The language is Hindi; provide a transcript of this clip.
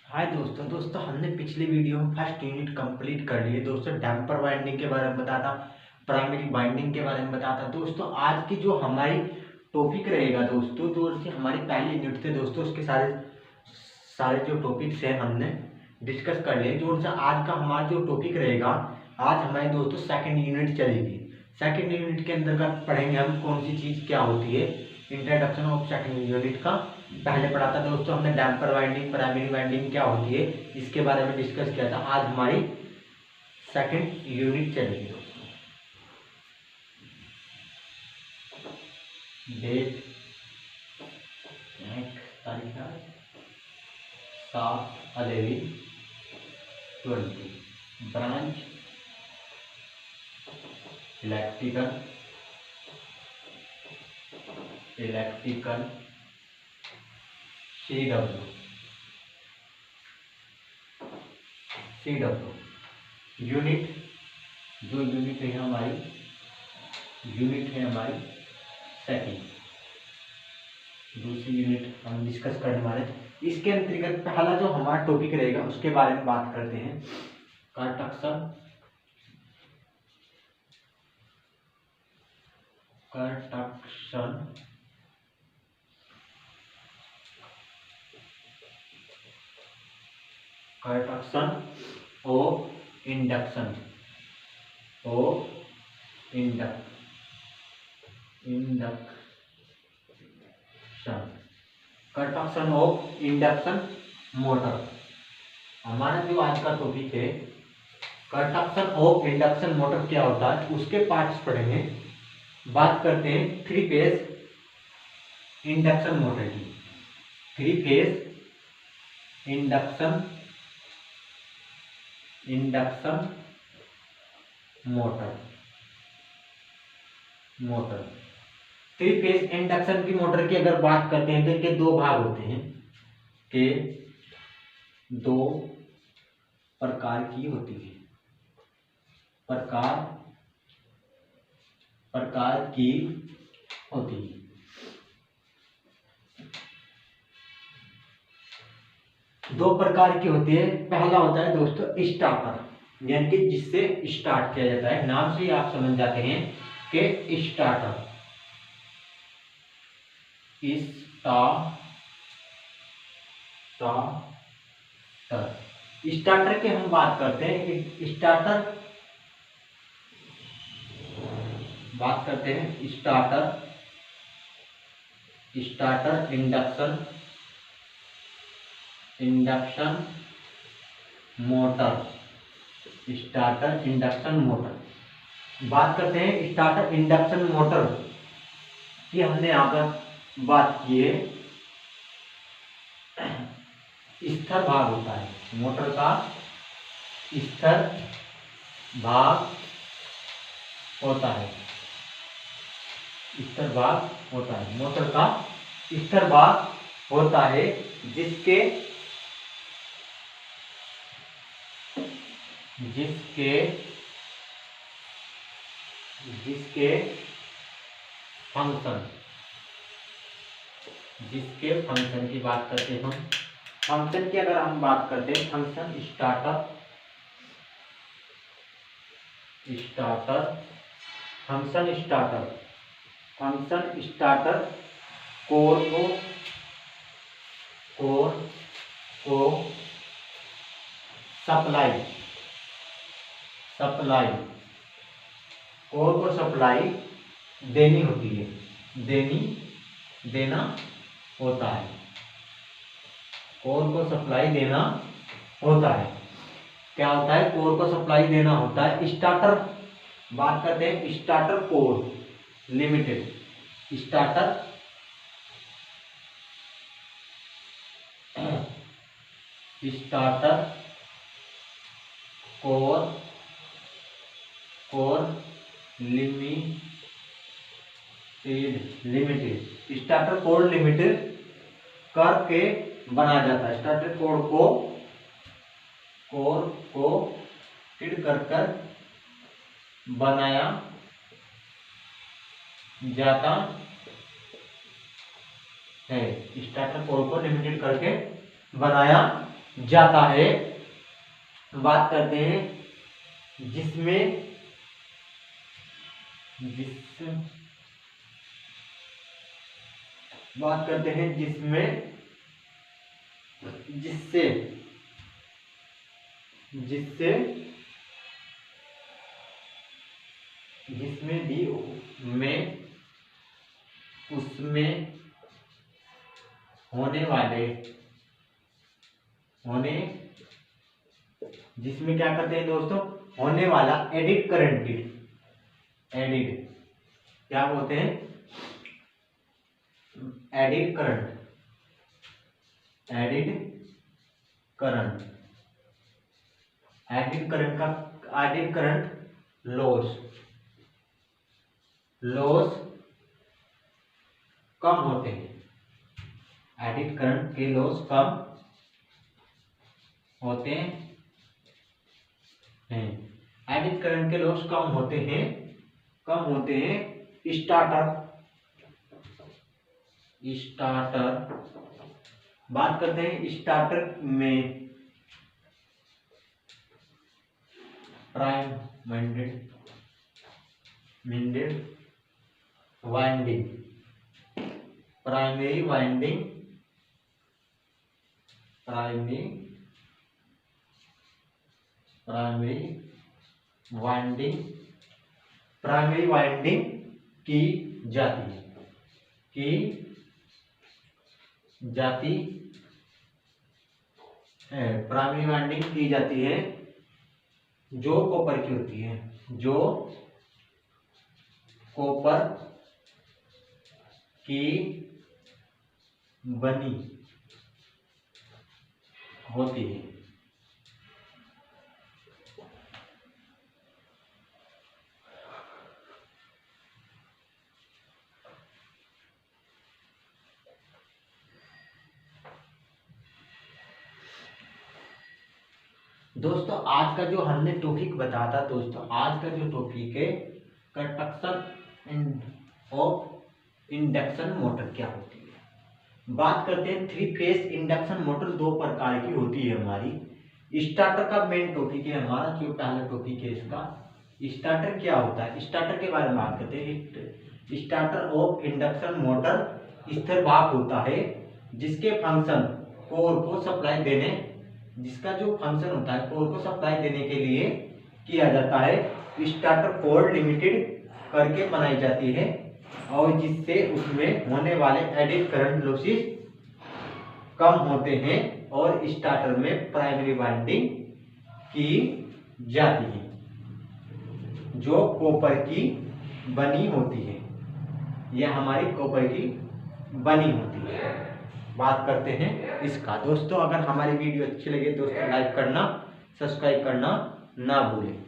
हाय दोस्तों हमने पिछली वीडियो में फर्स्ट यूनिट कंप्लीट कर लिए दोस्तों। डैम्पर बाइंडिंग के बारे में बताता, प्राइमरी बाइंडिंग के बारे में बताता। दोस्तों आज की जो हमारी टॉपिक रहेगा दोस्तों हमारी पहली यूनिट थे दोस्तों, उसके सारे सारे जो टॉपिक्स हैं हमने डिस्कस कर लिए। जो आज का हमारा जो टॉपिक रहेगा, आज हमारे दोस्तों सेकंड यूनिट चलेगी। सेकंड यूनिट के अंदर का पढ़ेंगे हम कौन सी चीज़ क्या होती है, इंट्रोडक्शन ऑफ सेकंड यूनिट का पहले पढ़ा था दोस्तों हमने। डैम्पर वाइंडिंग, प्राइमरी वाइंडिंग क्या होती है इसके बारे में डिस्कस किया था। आज हमारी सेकंड यूनिट चलेगी दोस्तों। डेट तारीख 7/11/20। ब्रांच इलेक्ट्रिकल CW यूनिट, जो यूनिट है हमारी सेकंड, दूसरी यूनिट हम डिस्कस करने वाले। इसके अंतर्गत पहला जो हमारा टॉपिक रहेगा उसके बारे में बात करते हैं। कंडक्शन और induction conduction of induction motor. हमारा जो आज का टॉपिक है कंडक्शन ऑफ इंडक्शन मोटर क्या होता है, उसके पार्ट्स पढ़ेंगे। बात करते हैं 3 फेज इंडक्शन मोटर की। 3 phase induction motor 3 phase induction की मोटर की अगर बात करते हैं तो इनके 2 भाग होते हैं, के 2 प्रकार की होती है। प्रकार की होती है। दो प्रकार की होती है। पहला होता है दोस्तों स्टार्टर, यानी कि जिससे स्टार्ट किया जाता है। नाम से ही आप समझ जाते हैं कि स्टार्टर। स्टार्टर की हम बात करते हैं। Starter induction motor. बात करते हैं स्टार्टर इंडक्शन मोटर की। हमने यहाँ पर बात की है, स्थिर भाग होता है मोटर का, स्थिर भाग होता है। मोटर का स्थिर भाग होता है जिसके फंक्शन की बात करते हैं हम। फंक्शन की अगर हम बात करते हैं, फंक्शन स्टार्टर कोर को सप्लाई देनी होती है, देना होता है। कोर को सप्लाई देना होता है। क्या होता है? कोर को सप्लाई देना होता है। स्टार्टर बात करते हैं, starter core limited. Starter core limited starter code limited करके बनाया जाता है। स्टार्टर कोर को फिट कर बनाया जाता है। स्टार्टर कोड को लिमिटेड करके बनाया जाता है। बात करते हैं जिसमें बात करते हैं जिसमें जिससे जिससे जिसमें भी में उसमें होने जिसमें क्या करते हैं दोस्तों, होने वाला एडिड करंट, एडिड क्या बोलते हैं, added current, added current, added current का एडिड करंट लॉस कम होते हैं। एडिड करंट के लॉस कम होते हैं। एडिड करंट के लॉस कम होते हैं स्टार्टर। बात करते हैं स्टार्टर में प्राइमरी वाइंडिंग की जाती है। प्राइमरी वाइंडिंग की जाती है जो कॉपर की होती है, जो कॉपर की बनी होती है। दोस्तों आज का जो हमने टॉपिक बताया था दोस्तों, आज का जो टॉपिक है कंस्ट्रक्शन ऑफ इंडक्शन मोटर क्या होती है। बात करते हैं 3 फेज इंडक्शन मोटर 2 प्रकार की होती है हमारी। स्टार्टर का मेन टॉपिक है हमारा, जो पहला टॉपिक है इसका स्टार्टर क्या होता है। स्टार्टर के बारे में बात करते हैं। स्टार्टर ऑफ इंडक्शन मोटर स्थिर भाप होता है जिसके फंक्शन कोर को सप्लाई देने जिसका जो फंक्शन होता है कोर को सप्लाई देने के लिए किया जाता है। स्टार्टर कोर लिमिटेड करके बनाई जाती है और जिससे उसमें होने वाले एडिड करंट लॉसेस कम होते हैं और स्टार्टर में प्राइमरी वाइंडिंग की जाती है जो कॉपर की बनी होती है। यह हमारी कॉपर की बनी होती है। बात करते हैं इसका। दोस्तों अगर हमारी वीडियो अच्छी लगे दोस्तों लाइक करना, सब्सक्राइब करना ना भूलें।